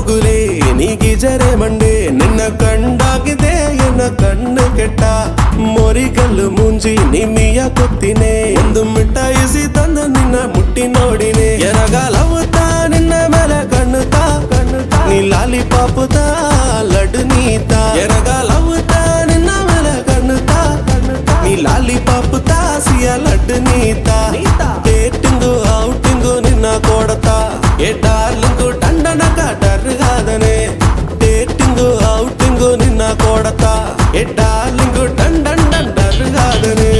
ಮೊಗತೋಗುಲೇ ನೀಗಿಜರೆ ಮಂಡೆ ನಿನ್ನ ಕಂಡಾಗಿದೆ ಎನ್ನ ಕಣ್ಣು ಕೆಟ್ಟ ಮೊರಿಗಲ್ಲು ಮುಂಜಿ ನಿಮ್ಮಿಯ ಕೊತ್ತಿನೇ ಒಂದು ಮಿಠಾಯಿಸಿ ತಂದ ನಿನ್ನ ಮುಟ್ಟಿ ನೋಡಿನೇ ಎನಗಾಲವುತ್ತಾ ನಿನ್ನ ಮೇಲೆ ಕಣ್ಣುತ್ತಾ ನೀ ಲಾಲಿ ಪಾಪುತ್ತಾ ಲಡ್ಡು ನೀತ ಎನಗಾಲವುತ್ತಾ ನಿನ್ನ ಮೇಲೆ ಕಣ್ಣುತ್ತಾ ನೀ ಲಾಲಿ ಪಾಪುತ್ತಾ ಸಿಯ ಲಡ್ಡು ನೀತ ಡೇಟಿಂಗು ಔಟಿಂಗು ನಿನ್ನ ಕೊಡತಾ ఏ డార్లింగు డండనక డర్గాదనే డేటింగు ఔటింగు నిన్న కొడతా ఏ డార్లింగు డండన్ డర్గాదనే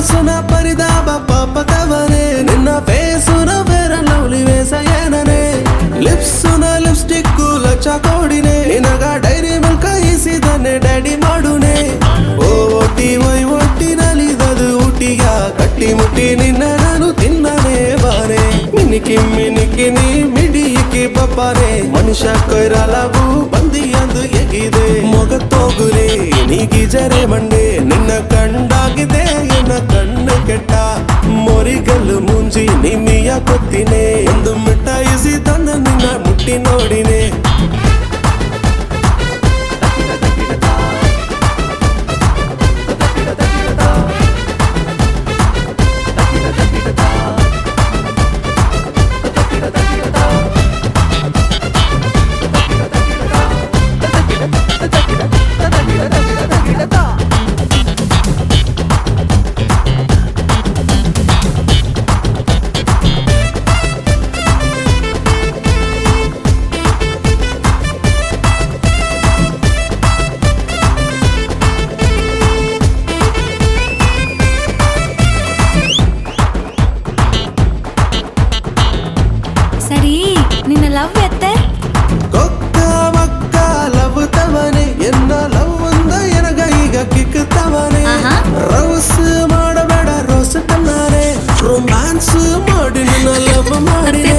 ಸುನ ಪರಿದಾಪ ಪಾಪದವನೇ ನಿನ್ನ ಫೇಸುನ ಬೇರ ಲವ್ಲಿ ವೇಸಯೇನನೆ ಲಿಪ್ಸುನ ಲಿಪ್ಸ್ಟಿಕ್ಕು ಲಚ್ಚ ಕೋಡಿನೆ ನಿನಗ ಡೈರಿ ಮಿಲ್ಕ್ ಇಸಿದನೆ ಡ್ಯಾಡಿ ಮಾಡುನೆ ಓ ಒಟ್ಟಿ ವೈ ಒಟ್ಟಿನಲಿದದು ಊಟಿಗ ಕಟ್ಟಿ ಮುಟ್ಟಿ ನಿನ್ನ ನಾನು ತಿನ್ನನೆ ಬಾರೆ ಮಿನಿಕಿ ಮಿನಿಕಿನಿ ಮಿಡಿಯಿಕಿ ಬಪ್ಪಾರೆ ಮನುಷ್ಯ ಕೊಯ್ರಲವು ಬಂದಿಯಂದು ಎಗಿದೆ ಮೊಗತೋಗುಲೇ ನೀಗಿಜರೆ ಮಂಡೆ ನಿನ್ನ ಕಂಡಾಗಿದೆ ಎನ್ನ ಕಣ್ಣು ಕೆಟ್ಟ ಮೊರಿಗಲ್ಲು ಮುಂಜಿ ನಿಮ್ಮಿಯ ಕೊತ್ತಿನೇ ಒಂದು ಮಿಠಾಯಿಸಿ ತಂದ ನಿನ್ನ ಮುಟ್ಟಿ ನೋಡಿನೇ ಸರಿ ನಿನ್ನ ಲವ್ ಎತ್ತೆ ಕೊಕ್ಕ ಮಕ್ಕ ಲವ್ ತವನೆ ಎನ್ನ ಲವ್ ಒಂದ ಎನಗ ಈಗ ಕಿಕ್ಕುತ್ತವನೆ ರೌಸ್ ಮಾಡಬೇಡ ರೋಸ್ ತನ್ನಾರೆ ರೊಮ್ಯಾನ್ಸ್ ಮಾಡಿ ನಿನ್ನ ಲವ್ ಮಾಡಿನೆ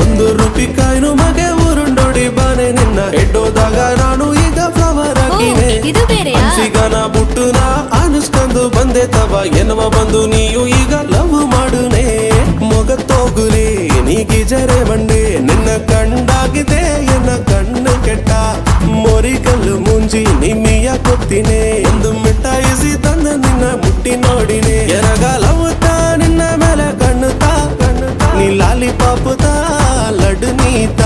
ಒಂದು ರೂಪಾಯಿನೂ ಮಗೆ ಉರುಂಡೋಡಿ ಬಾನೆ ನಿನ್ನ ಎಡ್ಡೋದಾಗ ನಾನು ಈಗ ಫ್ಲವರ್ ಆಗಿನೆ ಇದು ಬೇರೆಯಾ ಸಿಗನ ಬುಟ್ಟು ನಾ ಅನಿಸ್ಕೊಂಡು ಬಂದೆ ತವ ಎನ್ನುವ ಬಂದು ನೀವು ಈಗ ಲವ್ ಮಾಡುನೆ ಮೊಗತೋಗುಲೇ ನೀಗಿಜರೆ ಮಂಡೆ ನಿನ್ನ ಕಂಡಾಗಿದೆ ಎನ್ನ ಕಣ್ಣು ಕೆಟ್ಟ ಮೊರಿಗಲ್ಲು ಮುಂಜಿ ನಿಮ್ಮಿಯ ಕೊತ್ತಿನೇ ಒಂದು ಮಿಠಾಯಿಸಿ ತಂದ ನಿನ್ನ ಮುಟ್ಟಿ ನೋಡಿನೇ ಎನಗಾಲವುತ್ತಾ ನಿನ್ನ ಮೇಲೆ ಕಣ್ಣುತ್ತಾ ನೀ ಲಾಲಿ ಪಾಪುತ್ತಾ ಲಡ್ಡು ನೀತ